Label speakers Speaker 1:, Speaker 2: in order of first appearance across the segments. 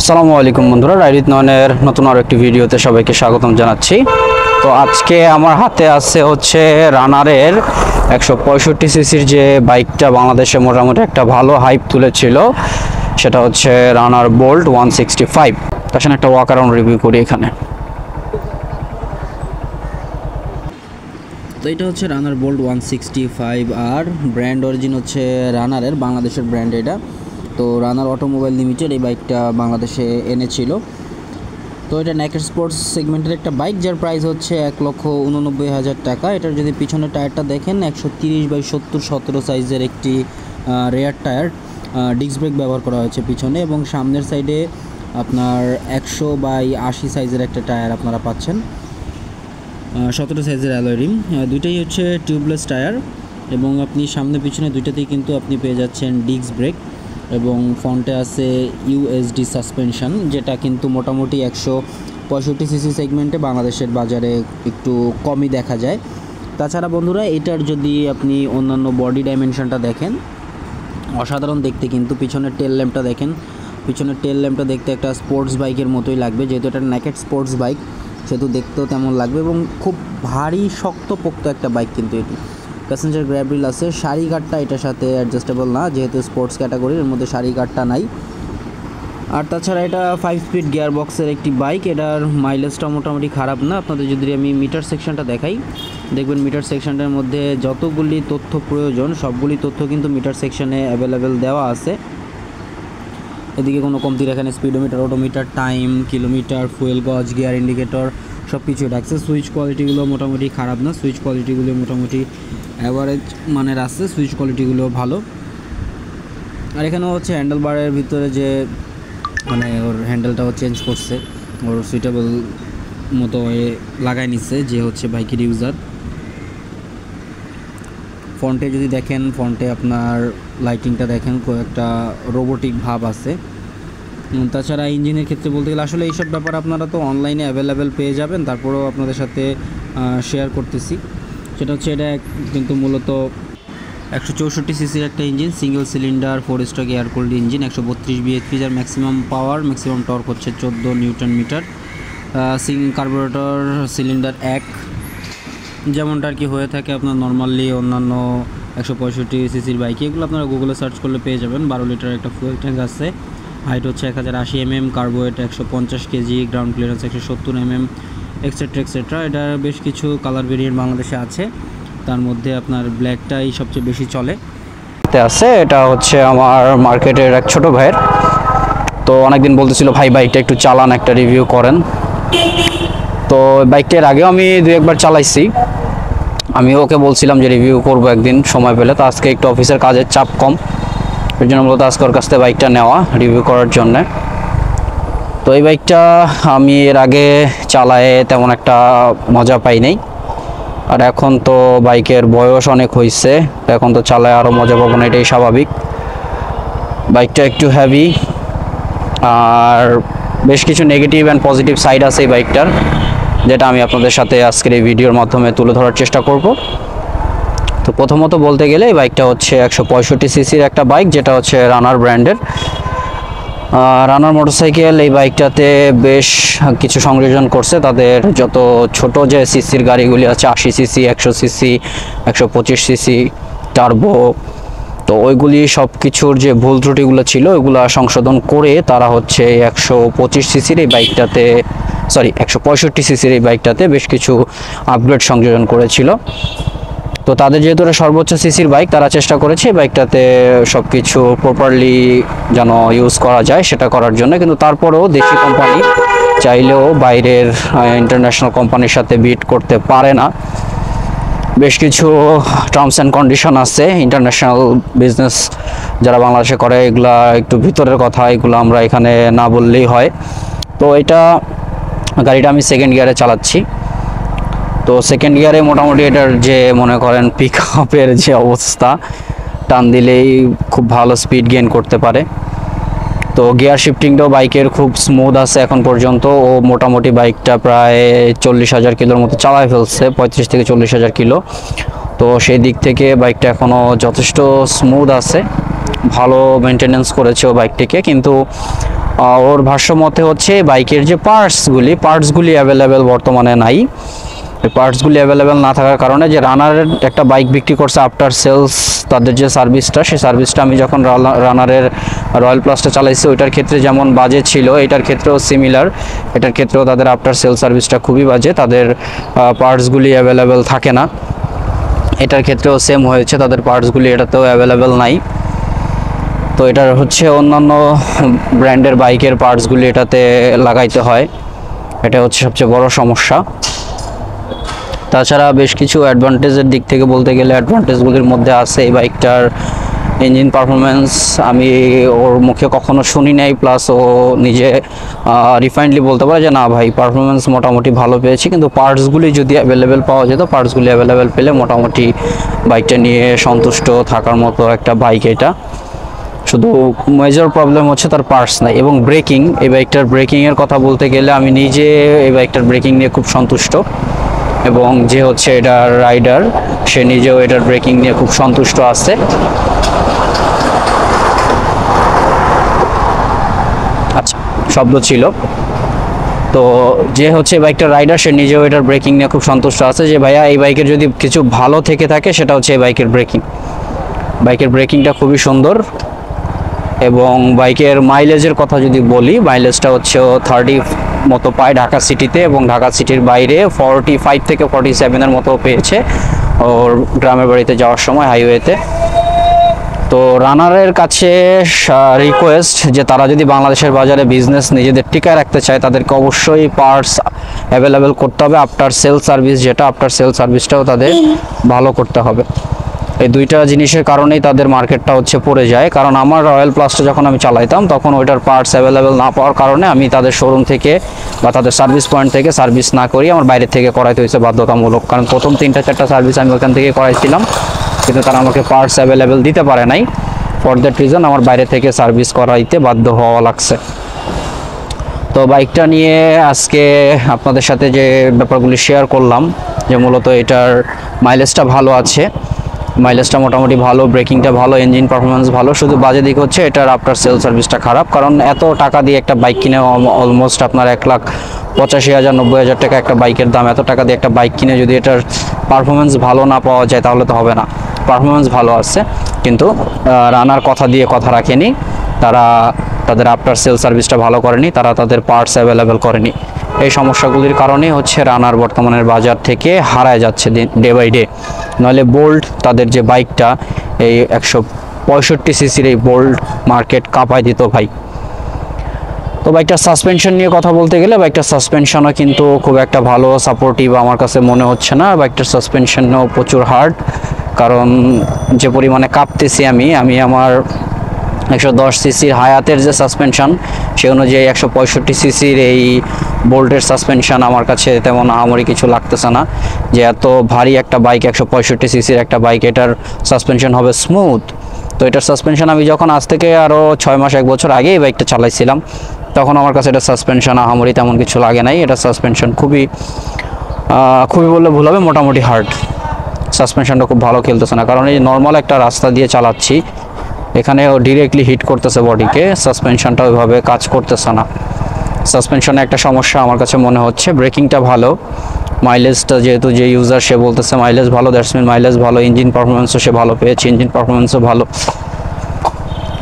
Speaker 1: আসসালামু আলাইকুম বন্ধুরা, রাইড নয়নের নতুন আরো একটি ভিডিওতে সবাইকে স্বাগতম জানাচ্ছি। তো আজকে আমার হাতে আছে হচ্ছে রানারের 165 সিসির যে বাইকটা বাংলাদেশে মোটামুটি একটা ভালো হাইপ তুলেছিল, সেটা হচ্ছে রানার বোল্ট 165। তার সাথে একটা ওয়াক অ্যারাউন্ড রিভিউ করি এখানে। তো এটা হচ্ছে রানার বোল্ট 165 আর ব্র্যান্ড অরিজিন হচ্ছে রানারের, বাংলাদেশের ব্র্যান্ড এটা। তো রানার অটোমোবাইল লিমিটেড এই বাইকটা বাংলাদেশে এনেছিল। তো এটা নেকেড স্পোর্টস সেগমেন্টের একটা বাইক, যার প্রাইস হচ্ছে 1,89,000 টাকা। এটার যদি পিছনের টায়ারটা দেখেন 130/70 সাইজের একটি রেয়ার টায়ার, ডিস্ক ব্রেক ব্যবহার করা হয়েছে পিছনে, এবং সামনের সাইডে আপনার 100/80 সাইজের একটা টায়ার আপনারা পাচ্ছেন। 17 সাইজের অ্যালয় রিম, দুইটাই হচ্ছে টিউবলেস টায়ার, এবং আপনি সামনে পিছনে দুইটাতেই কিন্তু আপনি পেয়ে যাচ্ছেন ডিস্ক ব্রেক, এবং ফ্রন্টে আছে ইউএসডি সাসপেনশন, যেটা কিন্তু মোটামুটি 165 সিসি সেগমেন্টে বাংলাদেশের বাজারে একটু কমই দেখা যায়। তাছাড়া বন্ধুরা, এটার যদি আপনি অন্যান্য বডি ডাইমেনশনটা দেখেন, অসাধারণ দেখতে। কিন্তু পিছনের টেল ল্যাম্পটা দেখেন, পিছনের টেল ল্যাম্পটা দেখতে একটা স্পোর্টস বাইকের মতোই লাগবে, যেহেতু এটা নেকেড স্পোর্টস বাইক সেহেতু দেখতেও তেমন লাগবে, এবং খুব ভারী শক্তপোক্ত একটা বাইক কিন্তু এটি। প্যাসেঞ্জার গ্র্যাব রিল আছে, সারি গার্ডটা এটার সাথে অ্যাডজাস্টেবল না, যেহেতু স্পোর্টস ক্যাটাগরির, এর মধ্যে সারি গার্ডটা নাই। আর তাছাড়া এটা 5 স্পিড গিয়ার বক্সের একটি বাইক, এটার মাইলেজটা মোটামুটি খারাপ না। আপনাদের যদি আমি মিটার সেকশনটা দেখাই, দেখবেন মিটার সেকশনটার মধ্যে যতগুলি তথ্য প্রয়োজন সবগুলি তথ্য কিন্তু মিটার সেকশনে অ্যাভেলেবেল দেওয়া আছে। এদিকে কোনো কমতি এখানে স্পিডোমিটার, অটোমিটার, টাইম, কিলোমিটার, ফুয়েল গজ, গিয়ার ইন্ডিকেটর সব কিছু রাখছে। সুইচ কোয়ালিটিগুলো মোটামুটি খারাপ না, সুইচ কোয়ালিটিগুলো মোটামুটি অ্যাভারেজ মানের আছে, সুইচ কোয়ালিটিগুলো ভালো। আর এখানেও হচ্ছে হ্যান্ডেল বারের ভিতরে যে মানে ওর হ্যান্ডেলটাও চেঞ্জ করছে, ওর সুইটেবল মতো লাগাই নিচ্ছে যে হচ্ছে বাইকের ইউজার। ফ্রন্টে যদি দেখেন, ফ্রন্টে আপনার লাইটিংটা দেখেন একটা রোবোটিক ভাব আছে। তাছাড়া ইঞ্জিনের ক্ষেত্রে বলতে গেলে আসলে এইসব ব্যাপার আপনারা তো অনলাইনে অ্যাভেলেবেল পেয়ে যাবেন, তারপরেও আপনাদের সাথে শেয়ার করতেছি। সেটা হচ্ছে এটা কিন্তু মূলত 164 সিসির একটা engine, single cylinder 4 stroke air cooled engine, 132 BHP, যার ম্যাক্সিমাম পাওয়ার, ম্যাক্সিমাম টর্ক হচ্ছে 14 নিউটন মিটার। কার্বোরেটর সিলিন্ডার 1, যেমনটা আর কি হয়ে থাকে আপনার নর্মালি অন্যান্য 165 সিসির বাইক। এগুলো আপনারা গুগলে সার্চ করলে পেয়ে যাবেন। 12 লিটার একটা ফুয়েল ট্যাঙ্ক আছে, হাইট হচ্ছে 1080 mm, কার্বোয়েট 150 KG, ground clearance 170 mm, etcetera etcetera. এটা বেশ কিছু কালার ভেরিয়েন্ট বাংলাদেশে আছে, তার মধ্যে আপনার ব্ল্যাকটাই সবচেয়ে বেশি চলে আছে। এটা হচ্ছে আমার মার্কেটের এক ছোট ভাইয়ের। তো অনেকদিন বলতেছিল ভাই বাইকটা একটু চালান, একটা রিভিউ করেন। তো বাইকটার আগেও আমি 2-1বার চালাইছি, আমি ওকে বলছিলাম যে রিভিউ করবো একদিন সময় পেলে। তো আজকে একটু অফিসের কাজের চাপ কম, এর জন্য মূলত আজকে ওর কাছ থেকে বাইকটা নেওয়া রিভিউ করার জন্যে। তো এই বাইকটা আমি এর আগে চালায়ে তেমন একটা মজা পাই নাই, আর এখন তো বাইকের বয়স অনেক হয়েছে, এখন তো চালায় আরও মজা পাবো না, এটাই স্বাভাবিক। বাইকটা একটু হেভি, আর বেশ কিছু নেগেটিভ অ্যান্ড পজিটিভ সাইড আছে এই বাইকটার, যেটা আমি আপনাদের সাথে আজকের এই ভিডিওর মাধ্যমে তুলে ধরার চেষ্টা করব। তো প্রথমত বলতে গেলে এই বাইকটা হচ্ছে 165 সিসির একটা বাইক, যেটা হচ্ছে রানার ব্র্যান্ডের। রানার মোটরসাইকেল এই বাইকটাতে বেশ কিছু সংযোজন করছে। তাদের যত ছোট যে সিসির গাড়িগুলি আছে, 80 সিসি, 100 সিসি, 125 সিসি, টার্বো, তো ওইগুলি সব কিছুর যে ভুল ত্রুটিগুলো ছিল ওইগুলো সংশোধন করে তারা হচ্ছে 125 সিসির এই বাইকটাতে, 165 সিসির এই বাইকটাতে বেশ কিছু আপগ্রেড সংযোজন করেছিল। তো তাদের যেহেতু এটা সর্বোচ্চ সিসির বাইক, তারা চেষ্টা করেছে বাইকটাতে সব কিছু প্রপারলি যেন ইউজ করা যায় সেটা করার জন্য। কিন্তু তারপরেও দেশি কোম্পানি চাইলেও বাইরের ইন্টারন্যাশনাল কোম্পানির সাথে বিট করতে পারে না। বেশ কিছু টার্মস অ্যান্ড কন্ডিশন আছে, ইন্টারন্যাশনাল বিজনেস যারা বাংলাদেশে করে এগুলা একটু ভিতরের কথা, এগুলো আমরা এখানে না বললেই হয়। তো এটা গাড়িটা আমি সেকেন্ড গিয়ারে চালাচ্ছি। তো সেকেন্ড গিয়ারে মোটামুটি এটার যে মনে করেন পিক আপের যে অবস্থা, টান দিলেই খুব ভালো স্পিড গেইন করতে পারে। তো গিয়ার শিফটিংটাও বাইকের খুব স্মুথ আছে এখন পর্যন্ত। ও মোটামুটি বাইকটা প্রায় 40,000 কিলোর মতো চালায় ফেলছে, 35 থেকে 40,000 কিলো। তো সেই দিক থেকে বাইকটা এখনও যথেষ্ট স্মুথ আছে, ভালো মেনটেনেন্স করেছে ও বাইকটিকে। কিন্তু ওর ভাষ্য মতে হচ্ছে বাইকের যে পার্টসগুলি অ্যাভেলেবেল বর্তমানে নাই। এই পার্টসগুলি অ্যাভেলেবেল না থাকার কারণে যে রানারের একটা বাইক বিক্রি করছে আফটার সেলস, তাদের যে সার্ভিসটা, সেই সার্ভিসটা আমি যখন রানারের রয়্যাল প্লাসটা চালাইছি ওইটার ক্ষেত্রে যেমন বাজে ছিল, এটার ক্ষেত্রেও সিমিলার। এটার ক্ষেত্রেও তাদের আফটার সেল সার্ভিসটা খুবই বাজে, তাদের পার্টসগুলি অ্যাভেলেবেল থাকে না। এটার ক্ষেত্রেও সেম হয়েছে, তাদের পার্টসগুলি এটাতেও অ্যাভেলেবেল নাই। তো এটার হচ্ছে অন্যান্য ব্র্যান্ডের বাইকের পার্টসগুলি এটাতে লাগাইতে হয়, এটা হচ্ছে সবচেয়ে বড় সমস্যা। তাছাড়া বেশ কিছু অ্যাডভান্টেজের দিক থেকে বলতে গেলে অ্যাডভান্টেজগুলির মধ্যে আছে এই বাইকটার ইঞ্জিন পারফরমেন্স। আমি ওর মুখে কখনো শুনি নাই, প্লাস ও নিজে রিফাইন্ডলি বলতে পারে যে না ভাই পারফরমেন্স মোটামুটি ভালো পেয়েছি, কিন্তু পার্টসগুলি যদি অ্যাভেলেবেল পাওয়া যেত, পার্টসগুলি অ্যাভেলেবেল পেলে মোটামুটি বাইকটা নিয়ে সন্তুষ্ট থাকার মতো একটা বাইক এটা। শুধু মেজর প্রবলেম হচ্ছে তার পার্টস নাই। এবং ব্রেকিং, এই বাইকটার ব্রেকিংয়ের কথা বলতে গেলে আমি নিজে এই বাইকটার ব্রেকিং নিয়ে খুব সন্তুষ্ট, এবং যে হচ্ছে এটার রাইডার সে নিজেও এটার ব্রেকিং নিয়ে খুব সন্তুষ্ট আছে। আচ্ছা, শব্দ ছিল। তো যে হচ্ছে বাইকটার রাইডার সে নিজেও এটার ব্রেকিং নিয়ে খুব সন্তুষ্ট আছে, যে ভাইয়া এই বাইকের যদি কিছু ভালো থেকে থাকে সেটা হচ্ছে এই বাইকের ব্রেকিংটা খুবই সুন্দর। এবং বাইকের মাইলেজের কথা যদি বলি, মাইলেজটা হচ্ছে 30 মতো পায় ঢাকা সিটিতে, এবং ঢাকা সিটির বাইরে 45 থেকে 47-এর মতো পেয়েছে ওর গ্রামের বাড়িতে যাওয়ার সময় হাইওয়েতে। তো রানারের কাছে রিকোয়েস্ট যে তারা যদি বাংলাদেশের বাজারে বিজনেস নিজেদের টিকায় রাখতে চায়, তাদেরকে অবশ্যই পার্টস অ্যাভেলেবেল করতে হবে। আফটার সেল সার্ভিস, যেটা আফটার সেল সার্ভিসটাও তাদের ভালো করতে হবে। এই দুইটা জিনিসের কারণেই তাদের মার্কেটটা হচ্ছে পড়ে যায়। কারণ আমার রয়্যাল প্লাসটা যখন আমি চালাইতাম তখন ওইটার পার্টস অ্যাভেলেবেল না পাওয়ার কারণে আমি তাদের শোরুম থেকে বা তাদের সার্ভিস পয়েন্ট থেকে সার্ভিস না করি আমার বাইরে থেকে করাইতে হয়েছে বাধ্যতামূলক। কারণ প্রথম 3-4টা সার্ভিস আমি ওখান থেকে করাইছিলাম, কিন্তু তারা আমাকে পার্টস অ্যাভেলেবেল দিতে পারে নাই। ফর দ্যাট রিজন আমার বাইরে থেকে সার্ভিস করাইতে বাধ্য হওয়া লাগছে। তো বাইকটা নিয়ে আজকে আপনাদের সাথে যে ব্যাপারগুলি শেয়ার করলাম, যে মূলত এটার মাইলেজটা ভালো আছে, মাইলেজটা মোটামুটি ভালো, ব্রেকিংটা ভালো, ইঞ্জিন পারফরমেন্স ভালো। শুধু বাজে দিক হচ্ছে এটার আফটার সেল সার্ভিসটা খারাপ। কারণ এত টাকা দিয়ে একটা বাইক কিনে, অলমোস্ট আপনার 1,85,000-90,000 টাকা একটা বাইকের দাম, এত টাকা দিয়ে একটা বাইক কিনে যদি এটার পারফরমেন্স ভালো না পাওয়া যায় তাহলে তো হবে না। পারফরমেন্স ভালো আছে, কিন্তু রানার কথা দিয়ে কথা রাখেনি, তারা তাদের আফটার সেল সার্ভিসটা ভালো করেনি, তারা তাদের পার্টস অ্যাভেলেবেল করেনি। এই সমস্যাগুলির কারণেই হচ্ছে রানার বর্তমানের বাজার থেকে হারায় যাচ্ছে ডে বাই ডে। নইলে বোল্ট, তাদের যে বাইকটা, এই 165 সিসির এই বোল্ট মার্কেট কাঁপায় দিত ভাই। তো বাইকটার সাসপেনশন নিয়ে কথা বলতে গেলে, বাইকটার সাসপেনশনও কিন্তু খুব একটা ভালো সাপোর্টিভ আমার কাছে মনে হচ্ছে না। বাইকটার সাসপেনশনও প্রচুর হার্ড, কারণ যে পরিমাণে কাঁপতেছি আমি আমার 110 সিসির হায়াতের যে সাসপেনশন, সে অনুযায়ী 165 সিসির এই বোল্টের সাসপেনশন আমার কাছে তেমন আহামরি কিছু লাগতেছে না। যে এত ভারী একটা বাইক, 165 সিসির একটা বাইক, এটার সাসপেনশন হবে স্মুথ। তো এটার সাসপেনশন আমি যখন আজ থেকে আরও 6 মাস 1 বছর আগে এই বাইকটা চালাইছিলাম, তখন আমার কাছে এটা সাসপেনশন আহামরি তেমন কিছু লাগে নাই। এটা সাসপেনশন খুবই বললে ভুল হবে, মোটামুটি হার্ড। সাসপেনশনটা খুব ভালো খেলতেছে না, কারণ এই নর্মাল একটা রাস্তা দিয়ে চালাচ্ছি, এখানেও ডিরেক্টলি হিট করতেছে বডিকে, সাসপেনশনটা ওইভাবে কাজ করতেছে না। সাসপেনশনে একটা সমস্যা আমার কাছে মনে হচ্ছে। ব্রেকিংটা ভালো, মাইলেজটা যেহেতু যে ইউজার সে বলতেছে মাইলেজ ভালো, দ্যাটস মিন মাইলেজ ভালো। ইঞ্জিন পারফরমেন্সও সে ভালো পেয়েছে, ইঞ্জিন পারফরমেন্সও ভালো।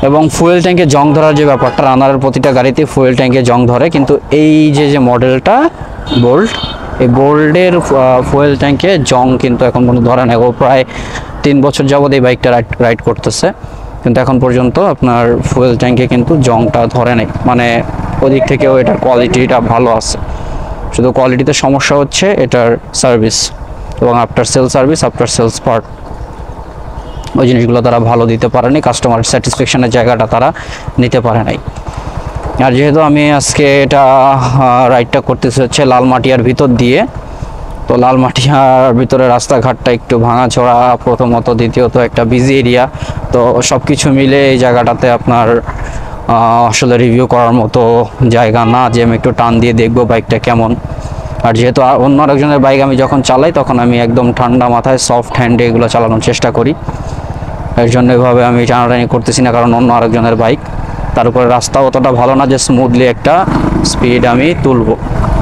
Speaker 1: এবং ফুয়েল ট্যাঙ্কে জং ধরার যে ব্যাপারটা, রানারের প্রতিটা গাড়িতে ফুয়েল ট্যাঙ্কে জং ধরে, কিন্তু এই যে মডেলটা বোল্ট, এই বোল্টের ফুয়েল ট্যাঙ্কে জং কিন্তু এখন পর্যন্ত ধরে না। ও প্রায় 3 বছর যাবত এই বাইকটা রাইড করতেছে, কিন্তু এখন পর্যন্ত আপনার ফুয়েল ট্যাঙ্কে কিন্তু জংটা ধরে নাই। মানে ওদিক থেকেও এটার কোয়ালিটিটা ভালো আছে, শুধু কোয়ালিটিতে সমস্যা হচ্ছে এটার সার্ভিস এবং after sale service, after sales part, ওই জিনিসগুলো তারা ভালো দিতে পারেনি, কাস্টমার স্যাটিসফ্যাকশনের জায়গাটা তারা নিতে পারে নাই। আর যেহেতু আমি আজকে এটা রাইডটা করতেছি হচ্ছে লালমাটিয়ার ভিতর দিয়ে, তো লালমাটিয়ার ভিতরে রাস্তাঘাটটা একটু ভাঙাচোরা প্রথমত, দ্বিতীয়ত একটা বিজি এরিয়া। তো সব কিছু মিলে এই জায়গাটাতে আপনার আসলে রিভিউ করার মতো জায়গা না, যে আমি একটু টান দিয়ে দেখবো বাইকটা কেমন। আর যেহেতু অন্য আরেকজনের বাইক আমি যখন চালাই, তখন আমি একদম ঠান্ডা মাথায় সফট হ্যান্ডে এগুলো চালানোর চেষ্টা করি। এর জন্য এভাবে আমি টানাটানি করতেছি না, কারণ অন্য আরেকজনের বাইক।
Speaker 2: তার উপরে রাস্তা অতটা ভালো না যে স্মুথলি একটা স্পিড আমি তুলবো।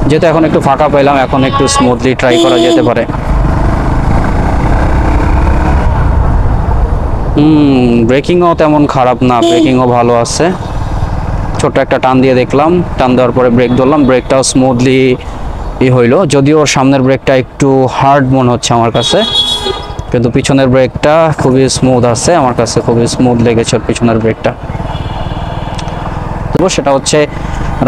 Speaker 2: যেহেতু এখন একটু ফাঁকা পেলাম, এখন একটু স্মুথলি ট্রাই করা যেতে পারে। ব্রেকিংও তেমন খারাপ না, ব্রেকিংও ভালো আছে। ছোট্ট একটা টান দিয়ে দেখলাম, টান দেওয়ার পরে ব্রেক ধরলাম, ব্রেকটাও স্মুথলি হইলো। যদিও ওর সামনের ব্রেকটা একটু হার্ড মনে হচ্ছে আমার কাছে, কিন্তু পিছনের ব্রেকটা খুবই স্মুথ আছে, আমার কাছে খুবই স্মুথ লেগেছে পিছনের ব্রেকটা। তো সেটা হচ্ছে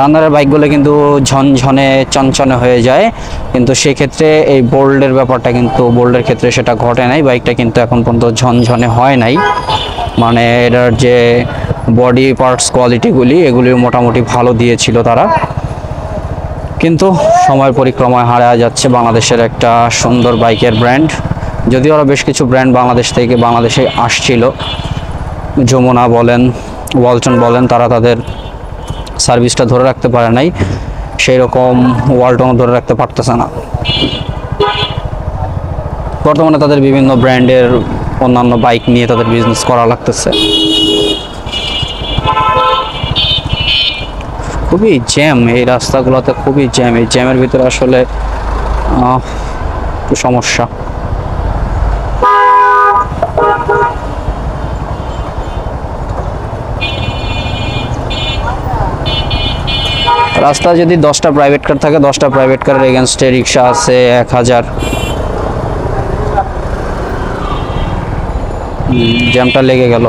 Speaker 2: রানারের বাইকগুলো কিন্তু ঝনঝনে চনচনে হয়ে যায়, কিন্তু সেক্ষেত্রে এই বোল্ডের ব্যাপারটা কিন্তু বোল্ডের ক্ষেত্রে সেটা ঘটে নাই। বাইকটা কিন্তু এখন পর্যন্ত ঝনঝনে হয় নাই, মানে এটার যে বডি পার্টস কোয়ালিটিগুলি এগুলিও মোটামুটি ভালো দিয়েছিল তারা, কিন্তু সময় পরিক্রমায় হারিয়ে যাচ্ছে বাংলাদেশের একটা সুন্দর বাইকের ব্র্যান্ড। যদিও আরও বেশ কিছু ব্র্যান্ড বাংলাদেশ থেকে বাংলাদেশে আসছিল, যমুনা বলেন, ওয়ালটন বলেন, তারা তাদের সার্ভিসটা ধরে রাখতে পারে নাই, সেই রকম ওয়ালটনও ধরে রাখতে পারতেছে না। বর্তমানে তাদের বিভিন্ন ব্র্যান্ডের অন্যান্য বাইক নিয়ে তাদের বিজনেস করা লাগতেছে। খুবই জ্যাম এই রাস্তাগুলোতে, খুবই জ্যাম। এই জ্যামের ভিতরে আসলে একটু সমস্যা। রাস্তা যদি 10টা প্রাইভেট কার থাকে, 10টা প্রাইভেট কারের এগেনস্টে রিক্সা আছে 1000। জ্যামটা লেগে গেল।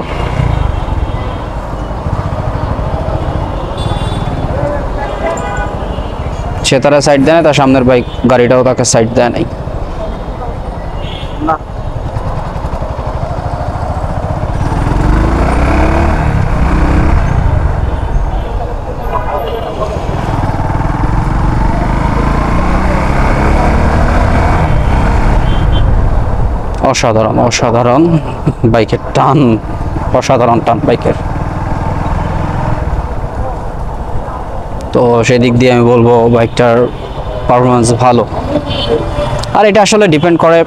Speaker 2: সে তারা সাইড দেয় না, তার সামনের বাইক গাড়িটাও তাকে সাইড দেয় নাই। অসাধারণ অসাধারণ বাইকের টান, অসাধারণ টান বাইকের। তো সেদিক দিয়ে আমি বলবো বাইকটার পারফরমেন্স ভালো। আর এটা আসলে ডিপেন্ড করে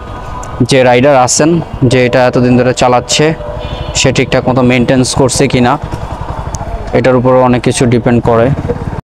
Speaker 2: যে রাইডার আছেন, যে এটা এতদিন ধরে চালাচ্ছে সে ঠিকঠাক মতো মেনটেন্স করছে কিনা, এটার উপর অনেক কিছু ডিপেন্ড করে।